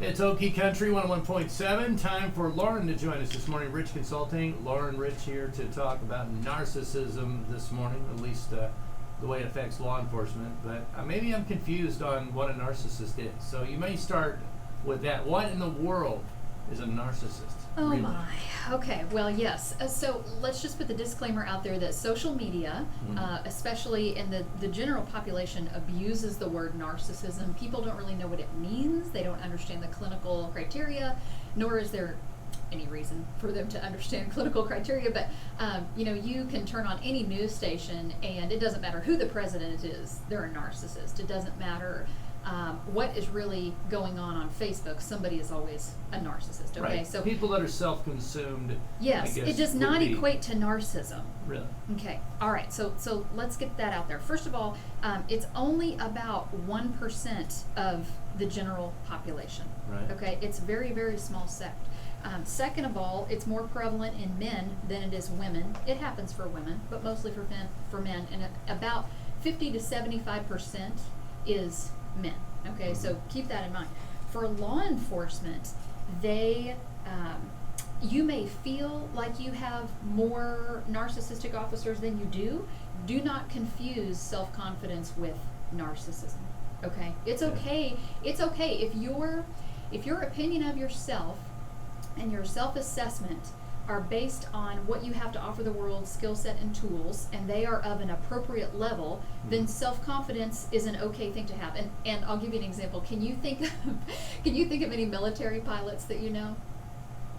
It's Okie Country 101.7. Time for Lauren to join us this morning. Rich Consulting. Lauren Rich here to talk about narcissism this morning, at least the way it affects law enforcement. But maybe I'm confused on what a narcissist is. So you may start with that. What in the world is a narcissist? Oh really? my. Okay. Well, yes. So let's just put the disclaimer out there that social media, especially in the general population, abuses the word narcissism. People don't really know what it means. They don't understand the clinical criteria, nor is there any reason for them to understand clinical criteria. But you can turn on any news station, and it doesn't matter who the president is. They're a narcissist. It doesn't matter what is really going on Facebook. Somebody is always a narcissist. Okay, Right. so people that are self-consumed. yes, it does not equate to narcissism. Really? Okay, all right. So let's get that out there. First of all, it's only about 1% of the general population. Right. Okay, it's a very, very small sect. Second of all, it's more prevalent in men than it is women. It happens for women, but mostly for men. And about 50 to 75% is men. Okay, so keep that in mind. For law enforcement, you may feel like you have more narcissistic officers than you do. Do not confuse self-confidence with narcissism. Okay, it's okay. It's okay if your opinion of yourself and your self-assessment are based on what you have to offer the world, skill set and tools, and they are of an appropriate level, then self-confidence is an okay thing to have. And I'll give you an example. Can you think of any military pilots that you know?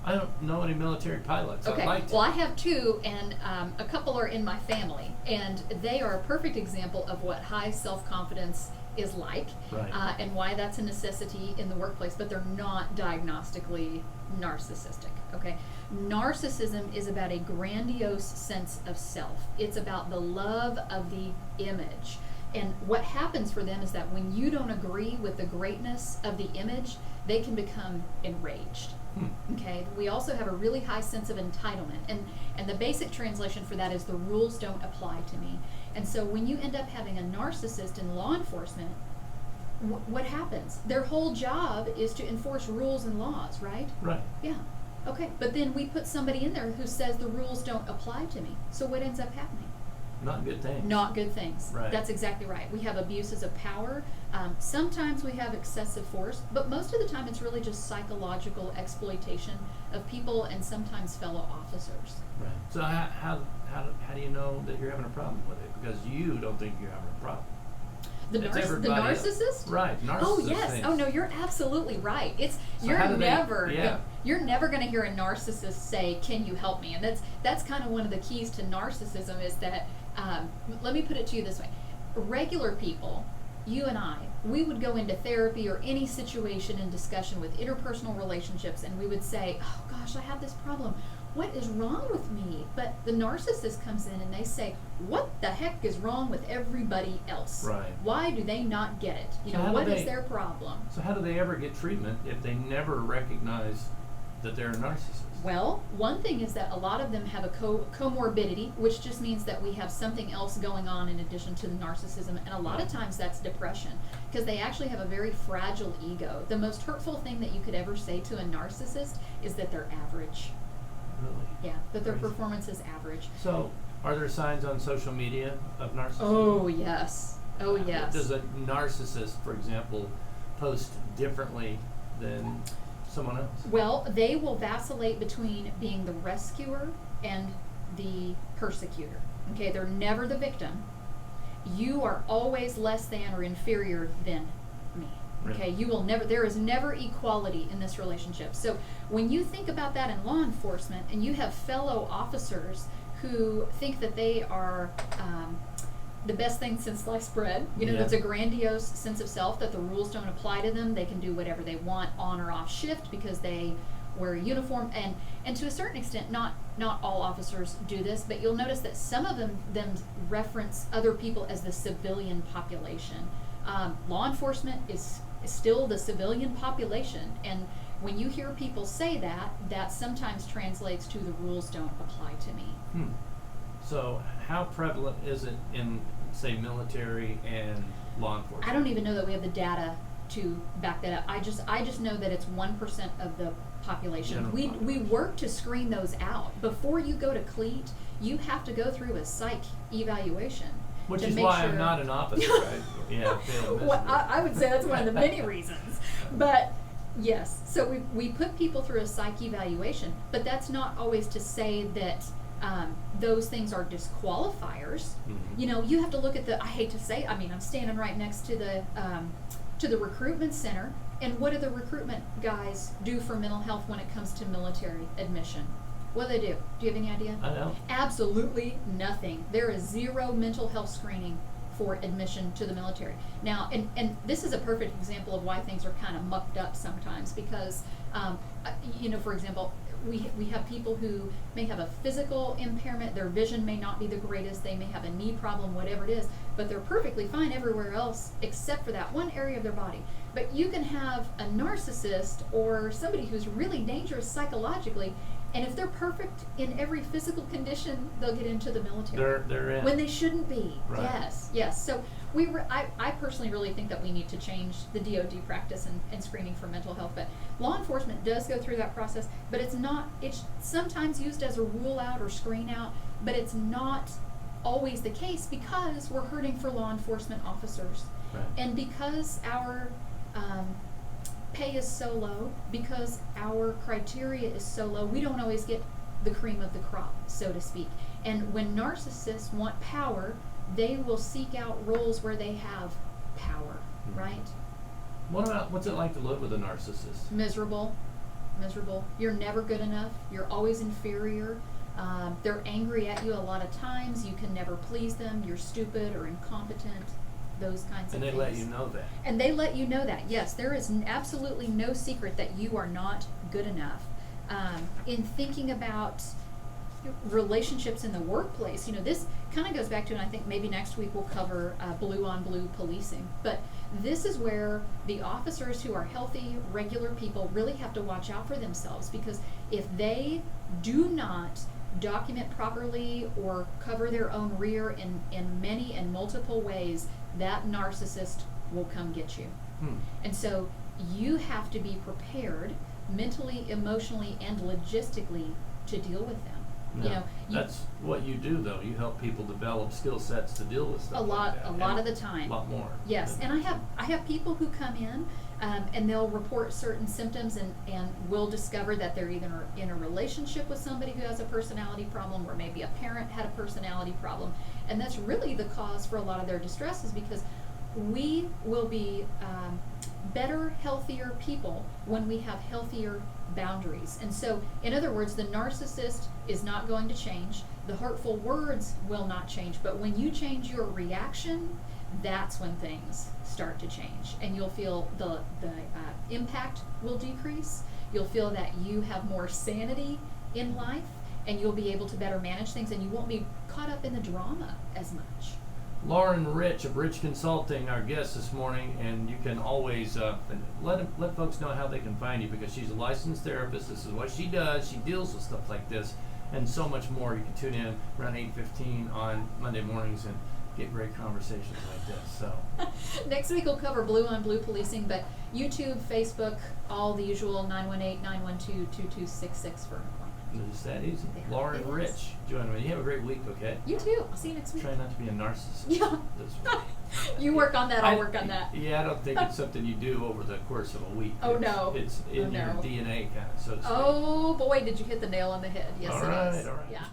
I don't know any military pilots. Okay. I'd like to. Well, I have two, and a couple are in my family, and they are a perfect example of what high self-confidence is like, Right. And why that's a necessity in the workplace, but they're not diagnostically narcissistic. Okay, narcissism is about a grandiose sense of self. It's about the love of the image. And what happens for them is that when you don't agree with the greatness of the image, they can become enraged. Okay, we also have a really high sense of entitlement, and the basic translation for that is the rules don't apply to me. And so when you end up having a narcissist in law enforcement, what happens? Their whole job is to enforce rules and laws, right? Right. Yeah. Okay, but then we put somebody in there who says the rules don't apply to me. So what ends up happening? Not good things. Not good things. Right. That's exactly right. We have abuses of power. Sometimes we have excessive force, but most of the time it's really just psychological exploitation of people and sometimes fellow officers. Right. So how do you know that you're having a problem with it? Because you don't think you're having a problem. The narcissist? Else. Right. Narcissist. Oh yes. Things. Oh no, you're absolutely right. So you're never going to hear a narcissist say, "Can you help me?" And that's kind of one of the keys to narcissism is that. Let me put it to you this way: regular people, you and I, we would go into therapy or any situation in discussion with interpersonal relationships, and we would say, "Oh gosh, I have this problem. What is wrong with me?" But the narcissist comes in and they say, "What the heck is wrong with everybody else? Right. Why do they not get it? What is their problem?" So how do they ever get treatment if they never recognize that they're a narcissist? Well, one thing is that a lot of them have a comorbidity, which just means that we have something else going on in addition to the narcissism, and a lot of times that's depression, because they actually have a very fragile ego. The most hurtful thing that you could ever say to a narcissist is that they're average. Really? Yeah, that their performance is average. So, are there signs on social media of narcissism? Oh, yes. Oh, yes. Does a narcissist, for example, post differently than someone else? Well, they will vacillate between being the rescuer and the persecutor. Okay, they're never the victim. You are always less than or inferior than me. Okay, you will never, there is never equality in this relationship. So when you think about that in law enforcement and you have fellow officers who think that they are the best thing since sliced bread, that's a grandiose sense of self, that the rules don't apply to them, they can do whatever they want on or off shift because they wear a uniform, and to a certain extent, not all officers do this, but you'll notice that some of them reference other people as the civilian population. Law enforcement is still the civilian population, and when you hear people say that, that sometimes translates to the rules don't apply to me. So how prevalent is it in, say, military and law enforcement? I don't even know that we have the data to back that up. I just know that it's 1% of the population. General We work to screen those out. Before you go to CLEAT, you have to go through a psych evaluation. Which to is make why sure I'm not an officer. I failed well, miserably. I would say that's one of the many reasons. But yes, so we put people through a psych evaluation, but that's not always to say that those things are disqualifiers. Mhm. You know, you have to look at I hate to say it, I mean, I'm standing right next to the recruitment center, and what do the recruitment guys do for mental health when it comes to military admission? What do they do? Do you have any idea? I know. Absolutely nothing. There is zero mental health screening for admission to the military. Now, and this is a perfect example of why things are kind of mucked up sometimes, because, you know, for example, we have people who may have a physical impairment, their vision may not be the greatest, they may have a knee problem, whatever it is, but they're perfectly fine everywhere else except for that one area of their body. But you can have a narcissist or somebody who's really dangerous psychologically, and if they're perfect in every physical condition, they'll get into the military. They're in. When they shouldn't be. Right. Yes. So I personally really think that we need to change the DoD practice and screening for mental health. But law enforcement does go through that process, but it's sometimes used as a rule out or screen out, but it's not always the case because we're hurting for law enforcement officers. Right. And because our pay is so low, because our criteria is so low, we don't always get the cream of the crop, so to speak. And when narcissists want power, they will seek out roles where they have power, right? What's it like to live with a narcissist? Miserable. You're never good enough. You're always inferior. They're angry at you a lot of times. You can never please them. You're stupid or incompetent. Those kinds of And they things. let you know that. And they let you know that. Yes, there is absolutely no secret that you are not good enough. In thinking about relationships in the workplace, you know, this kind of goes back to, and I think maybe next week we'll cover blue on blue policing. But this is where the officers who are healthy, regular people really have to watch out for themselves, because if they do not document properly or cover their own rear in many and multiple ways, that narcissist will come get you. And so you have to be prepared mentally, emotionally, and logistically to deal with them. No, You know, that's what you do, though. You help people develop skill sets to deal with stuff a lot like that. of the time. A lot more. Yes, and I have people who come in and they'll report certain symptoms, and we'll discover that they're either in a relationship with somebody who has a personality problem, or maybe a parent had a personality problem, and that's really the cause for a lot of their distress, is because we will be better, healthier people when we have healthier boundaries. And so, in other words, the narcissist is not going to change. The hurtful words will not change. But when you change your reaction, that's when things start to change. And you'll feel the impact will decrease. You'll feel that you have more sanity in life, and you'll be able to better manage things, and you won't be caught up in the drama as much. Lauren Rich of Rich Consulting, our guest this morning, and you can always let folks know how they can find you, because she's a licensed therapist. This is what she does. She deals with stuff like this and so much more. You can tune in around 8:15 on Monday mornings and get great conversations like this. So next week we'll cover blue on blue policing, but YouTube, Facebook, all the usual 918-912-2266 for an appointment. it's that easy. Yeah, Lauren it is. Rich, join me. You have a great week, okay? You too. I'll see you next week. Try not to be a narcissist. Yeah. This week. You work on that, I'll work on that. Yeah, I don't think it's something you do over the course of a week. Oh, no. It's in Oh, your no. DNA, kind of, so to speak. Oh boy, did you hit the nail on the head. Yes, All it right, is. all right. Yeah.